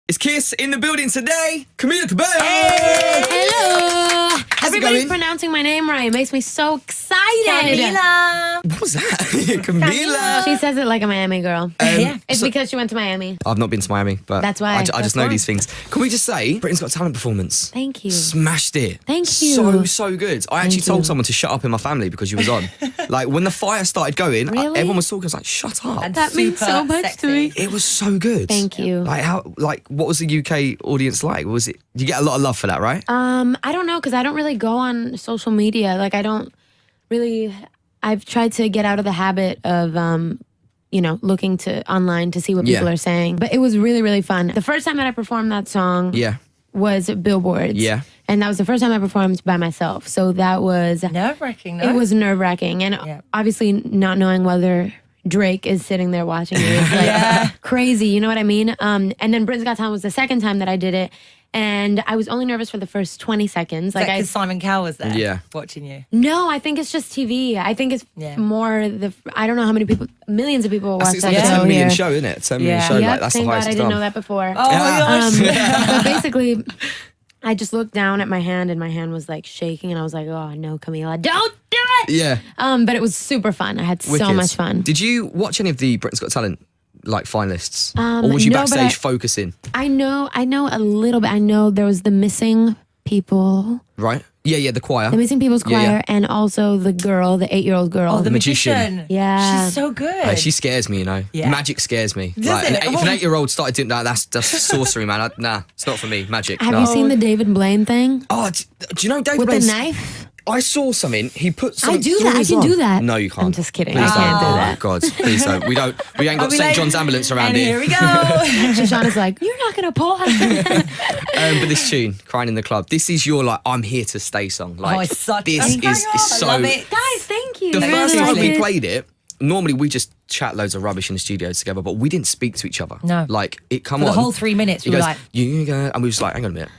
It's Kiss in the building today. Camila, Cabello. Hey. Hello. How's it Everybody's going? pronouncing my name right. It makes me so excited. Camila. What was that? Camila. She says it like a Miami girl. Yeah. It's because she went to Miami. I've not been to Miami, but That's why. I just Of know course. these things. Can we just say, Britain's Got Talent performance? Thank you. Smashed it. Thank you. So good. I actually told someone to shut up in my family because you was on. Like when the fire started going, Really? everyone was talking. I was like, shut up. And That means super so much sexy. to me. It was so good. Thank you. What was the UK audience like? Was it? You get a lot of love for that, right? I don't know because I don't really go on social media. Like I don't really. I've tried to get out of the habit of looking to online to see what people Yeah. are saying. But it was really, really fun. The first time that I performed that song Yeah. was at Billboards. Yeah. And that was the first time I performed by myself. So that was Nerve-wracking, no? It was nerve-wracking. And Yeah. obviously not knowing whether Drake is sitting there watching you is like crazy, you know what I mean? And then Britain's Got Talent was the second time that I did it. And I was only nervous for the first 20 seconds. Like, Like because Simon Cowell was there Yeah. watching you. no, I think it's just TV. I think it's Yeah. more I don't know how many people, millions of people will I watch think it's that like a show 10 million here. show, isn't it? 10 million Yeah. show. Yep, Like, that's thank the God highest I it's didn't done. know that before. Oh my gosh. But basically, I just looked down at my hand and my hand was like shaking and I was like, oh no, Camila, don't do it. Yeah. But it was super fun. I had so Wicked. much fun. Did you watch any of the Britain's Got Talent like finalists, Um, or was you no, but backstage I- focusing? I know a little bit. I know there was the missing people, Right? Yeah. The choir. the missing people's Yeah, choir, yeah. and also the girl, the 8-year-old girl. Oh, the magician. magician. Yeah. She's so good. She scares me, you know. Yeah. Magic scares me. Does Like, it? if an Oh. 8-year-old started doing that, that's sorcery, man. Nah, it's not for me. Magic. Have no. you seen the David Blaine thing Oh, do you know David with the Blaine's- knife? I saw something. He put I something do through that. I his can arm. do that. No, you can't. I'm just kidding. Please I can't don't. do Oh, that. God, please don't. We ain't got I'll be St. like, John's ambulance around and here. here we go. Shoshana's like, you're not gonna pull us. But this tune, "Crying in the Club," this is your like "I'm here to stay" song. Like, Oh, it's such this a is banger. is I so. love it. Guys, thank you. The I first really time like we it. played it, normally we just chat loads of rubbish in the studio together, but we didn't speak to each other. No. Like it come For on. the whole 3 minutes, He we were goes, like you go, and we was like, hang on a minute.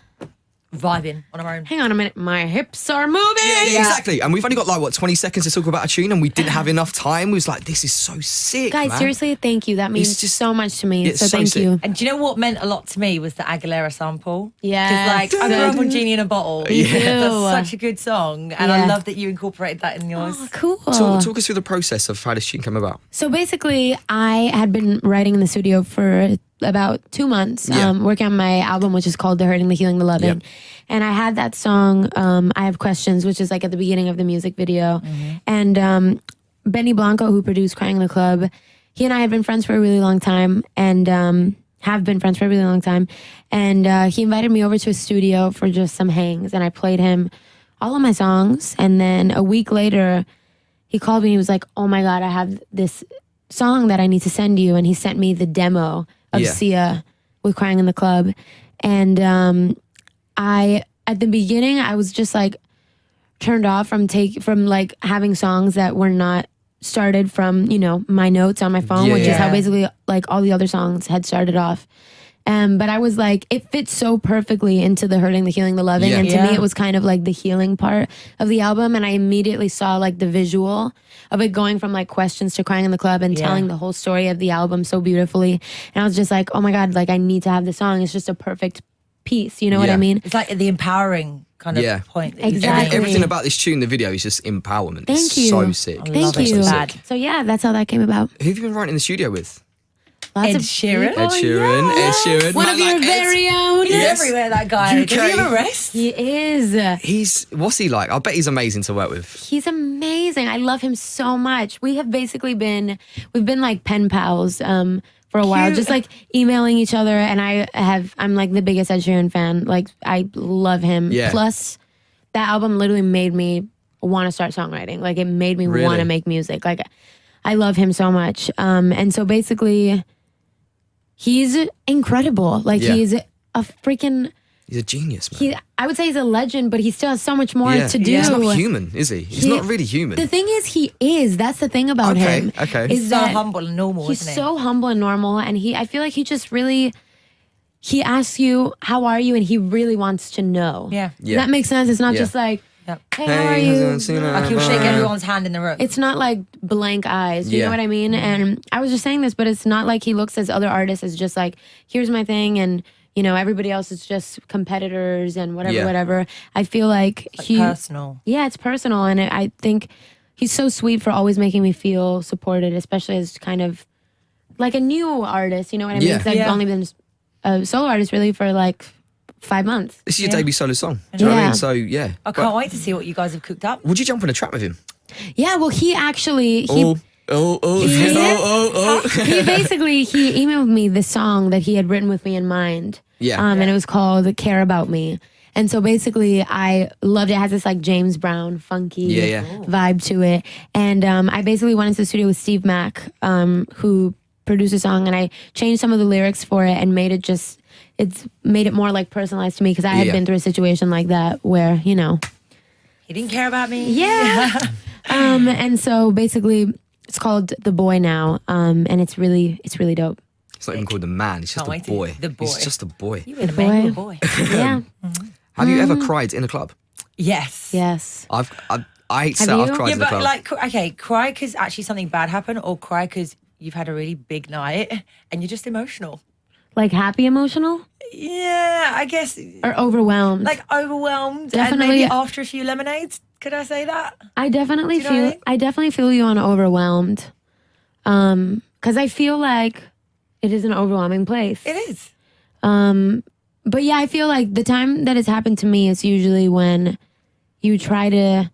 vibing on our own. Hang on a minute, my hips are moving. Yeah, exactly. And we've only got like 20 seconds to talk about a tune, and we didn't have enough time. We was like, this is so sick, Guys, man. seriously, thank you. That means just- so much to me. it's So so thank sick. you. And do you know what meant a lot to me was the Aguilera sample? Yeah. Because I grew up on Genie in a Bottle. Me too. That's such a good song. And I Yeah. love that you incorporated that in yours. Oh, cool. Talk us through the process of how this tune came about. So basically, I had been writing in the studio for about 2 months, Yeah. working on my album, which is called The Hurting, The Healing, The Loving. Yep. And I had that song, I Have Questions, which is like at the beginning of the music video. Mm-hmm. And Benny Blanco, who produced Crying in the Club, he and I had been friends for a really long time and have been friends for a really long time. And he invited me over to his studio for just some hangs. And I played him all of my songs. And then a week later, he called me and he was like, oh my God, I have this song that I need to send you. And he sent me the demo of Yeah. Sia with Crying in the Club. And at the beginning, I was just like turned off from like having songs that were not started from, my notes on my phone, Yeah, which is yeah. how basically like all the other songs had started off. But I was like, it fits so perfectly into the Hurting, the Healing, the Loving. Yeah. And to Yeah. me, it was kind of like the healing part of the album. And I immediately saw like the visual of it going from like Questions to Crying in the Club and Yeah. telling the whole story of the album so beautifully. And I was just like, oh my God, like I need to have this song. It's just a perfect piece. You know what Yeah. I mean? It's like the empowering kind of Yeah. point. that you Exactly. made. Everything about this tune, the video, is just empowerment. Thank It's you. so sick. I love Thank it. you. So bad. So yeah, that's how that came about. Who have you been writing in the studio with? Lots Ed of Sheeran? people. Ed Sheeran. Yeah. Ed Sheeran. One Man of your like Ed. very own. He's Yes. everywhere, that guy. UK. Does he have a rest? He is. What's he like? I bet he's amazing to work with. He's amazing. I love him so much. We've been like pen pals for a while, Cute. just like emailing each other. And I'm like the biggest Ed Sheeran fan. Like I love him. Yeah. Plus, that album literally made me want to start songwriting. Like it made me Really? want to make music. Like I love him so much. And so basically, he's incredible. Like Yeah. he's a freaking. He's a genius, man. I would say he's a legend, but he still has so much more to do. He's not human, is he? He's not really human. The thing is, he is. That's the thing about Okay, him. okay. Is He's so that humble and normal, He's isn't he? so humble and normal, and I feel like he just really. He asks you, "How are you?" and he really wants to know. Yeah. Does that makes sense? It's not Yeah. just like, Yep. "Hey, how are you?" Like he'll shake everyone's hand in the room. It's not like blank eyes. You Yeah. know what I mean? And I was just saying this, but it's not like he looks as other artists as just like, "Here's my thing," and you know, everybody else is just competitors and whatever, Yeah. whatever. I feel like personal. Yeah, it's personal. And I think he's so sweet for always making me feel supported, especially as kind of like a new artist, you know what I mean? Yeah. 'Cause I've only been a solo artist really for like 5 months. This is your debut solo song. Do you know what I Yeah. mean? So yeah. I can't wait to see what you guys have cooked up. Would you jump on a track with him? Yeah, well, he actually, Oh. he basically, he emailed me the song that he had written with me in mind. Yeah. And it was called Care About Me. And so basically I loved it. It has this like James Brown funky vibe to it. And I basically went into the studio with Steve Mack, who produced the song, and I changed some of the lyrics for it and made it more like personalized to me, because I had been through a situation like that where, you know. He didn't care about me. Yeah. And so basically it's called The Boy now. And it's really dope. It's not even called the man. It's just Can't a wait to- boy. the boy. He's just a boy. You were the man, you were a boy. Yeah. Have you ever cried in a club? Yes. Yes. I hate to Have say I've you? cried Yeah, in a but club. like, okay, cry because actually something bad happened, or cry because you've had a really big night and you're just emotional. Like happy emotional Yeah, I guess or overwhelmed? like overwhelmed Definitely. and maybe after a few lemonades. Could I say that? I definitely Do you know what I feel mean? I definitely feel you on overwhelmed. Cuz I feel like it is an overwhelming place. It is. But yeah, I feel like the time that it's happened to me is usually when you try to,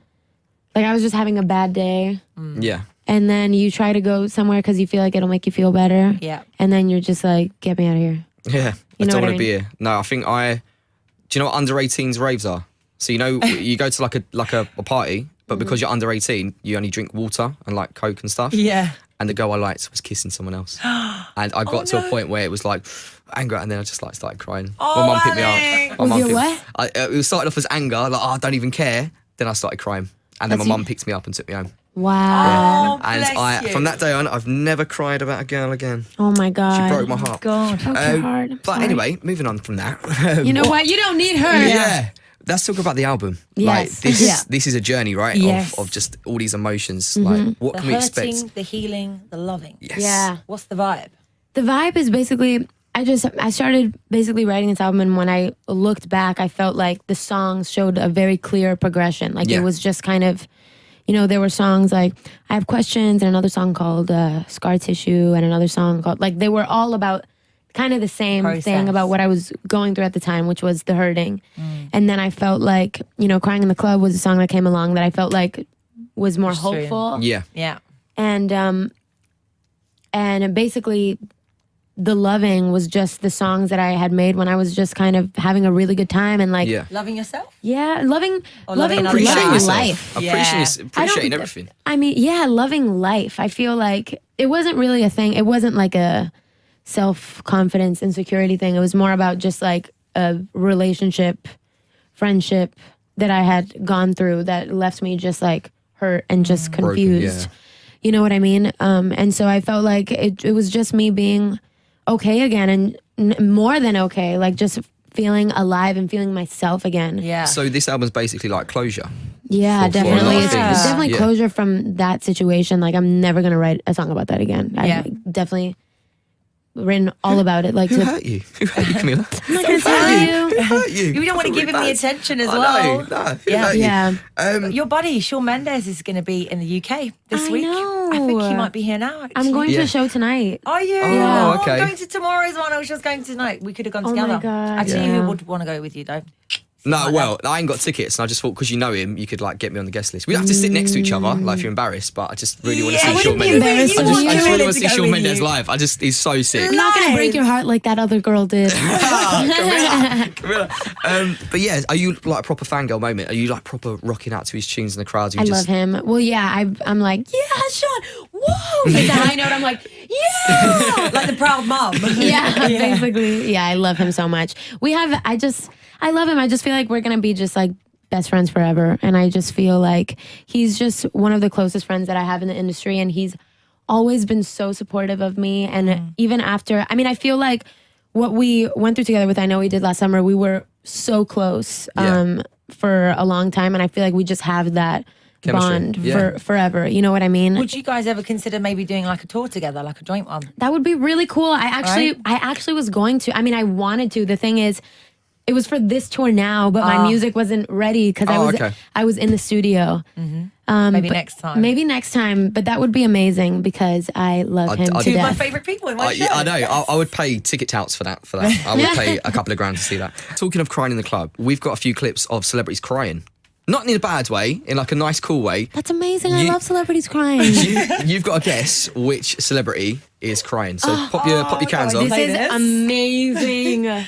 like, I was just having a bad day, yeah. and then you try to go somewhere because you feel like it'll make you feel better. Yeah. And then you're just like, get me out of here. Yeah. You I know don't what want I to be here. No, I think do you know what under 18s raves are? So you know you go to like a party, but because you're under 18, you only drink water and like Coke and stuff. Yeah. And the girl I liked was kissing someone else. And I got to a point where it was like anger, and then I just like started crying. Oh, My mum picked me Alex. up. My Was mum your picked- what? It started off as anger, like, oh, I don't even care. Then I started crying. And then my mum picked me up and took me home. Wow. Oh, And bless you. from that day on, I've never cried about a girl again. Oh my God. She broke my heart. God. Broke your heart. I'm But sorry. anyway, moving on from that. You know what? You don't need her. Yeah. Let's talk about the album. Yes. Like this, Yeah. this is a journey, right? Yes. Of just all these emotions. Mm-hmm. Like, what The can we hurting, expect? the healing, the loving. Yes. Yeah. What's the vibe? The vibe is basically, I started basically writing this album, and when I looked back, I felt like the songs showed a very clear progression. Like Yeah. it was just kind of, you know, there were songs like I Have Questions, and another song called Scar Tissue, and another song called, like, they were all about kind of the same Process. thing about what I was going through at the time, which was the hurting. And then I felt like, you know, Crying in the Club was a song that came along that I felt like was more Extreme. hopeful. Yeah. Yeah. And basically the Loving was just the songs that I had made when I was just kind of having a really good time, and like Yeah. Loving yourself? loving Or loving another Appreciating Loving yourself. life. Appreciating, I don't- appreciating everything. I mean, yeah, loving life. I feel like it wasn't really a thing. It wasn't like a self-confidence, insecurity thing. It was more about just like a relationship, friendship that I had gone through that left me just like hurt and just Broken, confused. yeah. You know what I mean? And so I felt like it was just me being okay again, and more than okay, like just feeling alive and feeling myself again. Yeah. So this album's basically like closure. Yeah, For a lot definitely. of It's things. definitely Yeah. closure from that situation. Like, I'm never gonna write a song about that again. Yeah. I definitely written all about it. Like, Who to, hurt you? Who hurt you, Camila? I'm not gonna tell you. Who hurt you? You don't want to I feel give him the really bad. attention as I well. know, no, who Yeah. hurt you? Yeah, Your buddy, Shawn Mendes, is going to be in the UK this I week. know. I think he might be here now, actually. I'm going to Yeah. a show tonight. Are you? Oh, okay. I'm going to tomorrow's one. I was just going tonight. We could have gone Oh my together. God, Actually, yeah. who would want to go with you, though? No, Like well, I ain't got tickets, and I just thought because you know him, you could like get me on the guest list. We have to sit next to each other, like if you're embarrassed. But I just really want to Yeah, see I Shawn wouldn't be Mendes. embarrassed I of just, you. I just really want To to see go Shawn with Mendes you. live. He's so sick. I'm not gonna break your heart like that other girl did. Camilla. But yeah, are you like a proper fangirl moment? Are you like proper rocking out to his tunes in the crowds? I love him. Well, yeah, I'm like, yeah, Sean, whoa. Like the high note, I'm like, yeah. Like the proud mom. Yeah, basically. Yeah, I love him so much. I love him. I just feel like we're going to be just like best friends forever. And I just feel like he's just one of the closest friends that I have in the industry. And he's always been so supportive of me. And even after, I mean, I feel like what we went through together with I Know We Did last summer, we were so close Yeah. for a long time. And I feel like we just have that Chemistry, bond yeah. for forever. You know what I mean? Would you guys ever consider maybe doing like a tour together, like a joint one? That would be really cool. Right? I actually was going to. I mean, I wanted to. The thing is, it was for this tour now, but my music wasn't ready because okay. I was in the studio. Maybe next time. Maybe next time, but that would be amazing because I love him to Two of my death. favourite people in my show. I know. I would pay ticket touts for that. I would pay a couple of grand to see that. Talking of crying in the club, we've got a few clips of celebrities crying. Not in a bad way, in like a nice, cool way. That's amazing. I You- love celebrities crying. You've got to guess which celebrity is crying. So pop your cans on. This Play is this. amazing.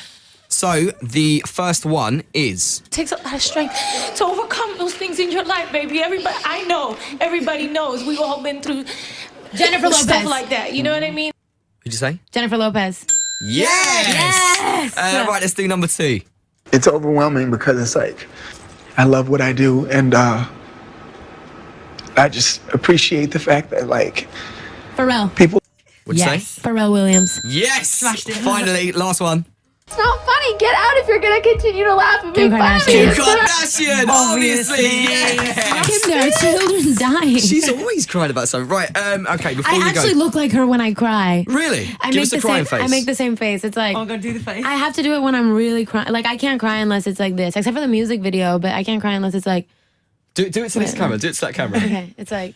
So the first one is Takes a lot of strength to overcome those things in your life, baby. Everybody knows. We've all been through Jennifer stuff Lopez. like that. You know what I mean? who'd you say? Jennifer Lopez. Yes. Right, let's do number 2. It's overwhelming because it's like I love what I do, and I just appreciate the fact that like Pharrell. people. What'd you Yes. say? Pharrell Williams. Yes. Smashed it. Finally, last one. It's not funny. Get out if you're gonna continue to laugh and Kim be funny. Kardashian. Kim Kardashian, obviously. Yes. Kim, there are children dying. She's always cried about something. Right, okay, before I you actually go. look like her when I cry. Really? I Give make us the a crying same. face. I make the same face. It's like I'm going to do the face. I have to do it when I'm really crying. Like I can't cry unless it's like this, except for the music video. But I can't cry unless it's like Do it to this camera. Do it to that camera. okay. It's like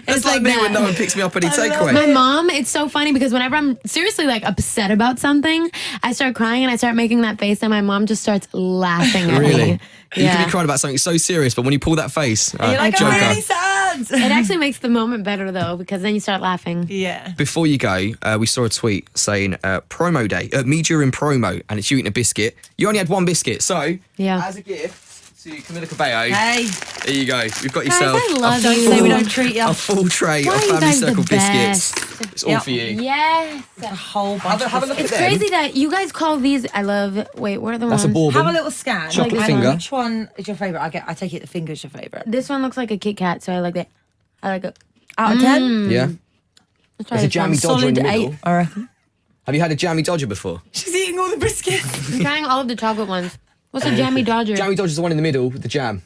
It's like me that. when no one picks me up any takeaway. My mom, it's so funny because whenever I'm seriously like upset about something, I start crying and I start making that face, and my mom just starts laughing at Really? me. You can be crying about something so serious, but when you pull that face, You're like, joker. I'm really sad. It actually makes the moment better though because then you start laughing. Yeah. Before you go, we saw a tweet saying promo day, me during promo, and it's you eating a biscuit. You only had one biscuit, so Yeah. as a gift to Camila Cabello, Hey. there you go. We've got Guys, yourself I love Don't you. say we don't treat you. a full tray Why of are you Family guys the Circle biscuits. best? It's all Yep. for you. Yes. A whole bunch Have a of look biscuits. at It's them. crazy that you guys call these. I love. Wait, where are the That's a ones? bourbon. Have a little scan. Chocolate Like, finger. Which one is your favourite? I take it the finger's your favourite. This one looks like a Kit Kat, so I like it. I like it. Out of 10? Yeah. Let's try There's a this jammy one. Dodger in Solid the middle. 8, I reckon. Have you had a jammy Dodger before? She's eating all the biscuits. I'm trying all of the chocolate ones. What's a jammy Dodger? Jammy Dodger's the one in the middle with the jam.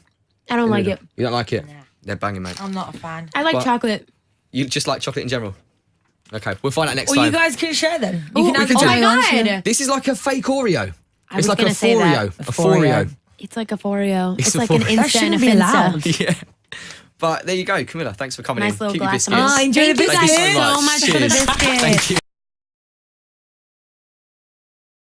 I don't like it. You don't like it? They're banging, mate. I'm not a fan. I like But- chocolate. You just like chocolate in general? Okay, we'll find out next Well, time. you guys can share then. You Ooh, can we have can all do oh it. my yours, yeah. god! This is like a fake Oreo. I It's was like a gonna say that. Foreo. A Foreo. It's like a Foreo. It's It's a like an Foreo. Insta That and a shouldn't be Finsta. allowed. Yeah. But there you go, Camila. Thanks for coming Nice in. little Keep your glass of biscuits. milk. Oh, enjoy the Thank you guys biscuits. so much for the Cheers. biscuits. Thank you.